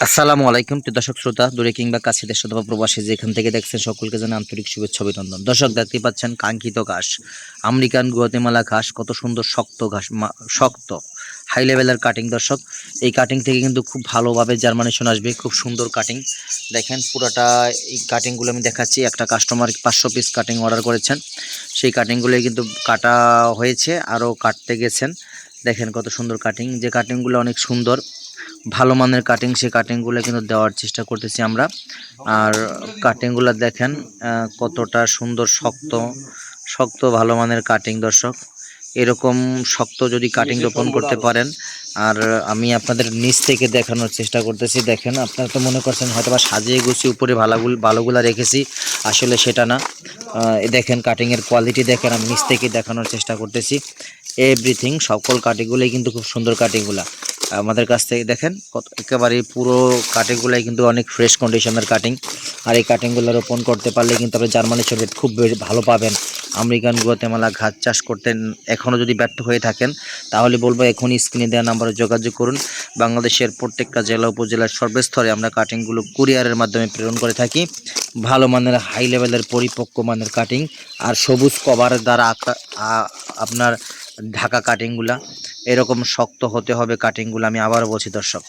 আসসালামু আলাইকুম প্রিয় দর্শক শ্রোতা দূরে কিংবা কাছে দেশ অথবা প্রবাসী যেখান থেকে দেখছেন সকলকে জানাই আন্তরিক শুভেচ্ছা অভিনন্দন। দর্শক দেখতে পাচ্ছেন কাঙ্ক্ষিত ঘাস, আমেরিকান গুয়াতেমালা ঘাস, কত সুন্দর শক্ত ঘাস, শক্ত হাই লেভেলের কাটিং। দর্শক এই কাটিং থেকে কিন্তু খুব ভালোভাবে জার্মানেশন আসবে, খুব সুন্দর কাটিং। দেখেন পুরোটা এই কাটিংগুলো আমি দেখাচ্ছি। একটা কাস্টমার 500 পিস কাটিং অর্ডার করেছেন, সেই কাটিংগুলোই কিন্তু কাটা হয়েছে, আরও কাটতে গেছেন। দেখেন কত সুন্দর কাটিং, যে কাটিংগুলো অনেক সুন্দর ভালো মানের কাটিং, সেই কাটিংগুলো কিন্তু দেওয়ার চেষ্টা করতেছি আমরা। আর কাটিংগুলো দেখেন কতটা সুন্দর, শক্ত শক্ত ভালো মানের কাটিং। দর্শক এরকম শক্ত যদি কাটিং রোপণ করতে পারেন, আর আমি আপনাদের নিচ থেকে দেখানোর চেষ্টা করতেছি। দেখেন আপনারা তো মনে করছেন হয়তো বা সাজিয়ে গুছিয়ে উপরে ভালোগুলা রেখেছি, আসলে সেটা না। দেখেন কাটিংয়ের কোয়ালিটি দেখেন, আমি নিচ থেকে দেখানোর চেষ্টা করতেছি। এভরিথিং সকল কাটিংগুলোই কিন্তু খুব সুন্দর কাটিংগুলা আমাদের কাছ থেকে দেখেন একেবারে পুরো কাটিংগুলাই কিন্তু অনেক ফ্রেশ কন্ডিশনের কাটিং। আর এই কাটিংগুলো রোপণ করতে পারলে কিন্তু আপনি জার্মানির রেট খুব ভালো পাবেন। আমেরিকান গুয়াতেমালা ঘাস চাষ করতে এখনও যদি ব্যর্থ হয়ে থাকেন, তাহলে বলবো এখনই স্ক্রিনে দেওয়া নাম্বারে যোগাযোগ করুন। বাংলাদেশের প্রত্যেকটা জেলা উপজেলার সর্বস্তরে আমরা কাটিংগুলো কুরিয়ারের মাধ্যমে প্রেরণ করে থাকি। ভালো মানের হাই লেভেলের পরিপক্ক মানের কাটিং, আর সবুজ কভারের দ্বারা আপনার ঢাকা কাটিংগুলা এরকম শক্ত হতে হবে কাটিংগুলো। আমি আবারও বলছি দর্শক,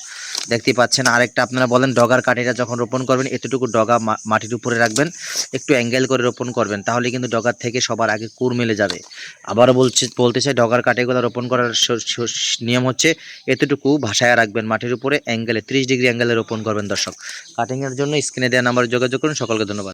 দেখতে পাচ্ছেন। আরেকটা আপনারা বলেন ডগার কাঠিটা যখন রোপণ করবেন এতটুকু ডগা মাটির উপরে রাখবেন, একটু অ্যাঙ্গেল করে রোপণ করবেন, তাহলে কিন্তু ডগার থেকে সবার আগে কুর মেলে যাবে। আবারও বলতে চাই, ডগার কাঠিগুলো রোপণ করার নিয়ম হচ্ছে এতটুকু ভাসায় রাখবেন মাটির উপরে, অ্যাঙ্গেলে 30 ডিগ্রি অ্যাঙ্গেলে রোপণ করবেন। দর্শক কাটিংয়ের জন্য স্ক্রিনে দেওয়া নাম্বার যোগাযোগ করুন। সকলকে ধন্যবাদ।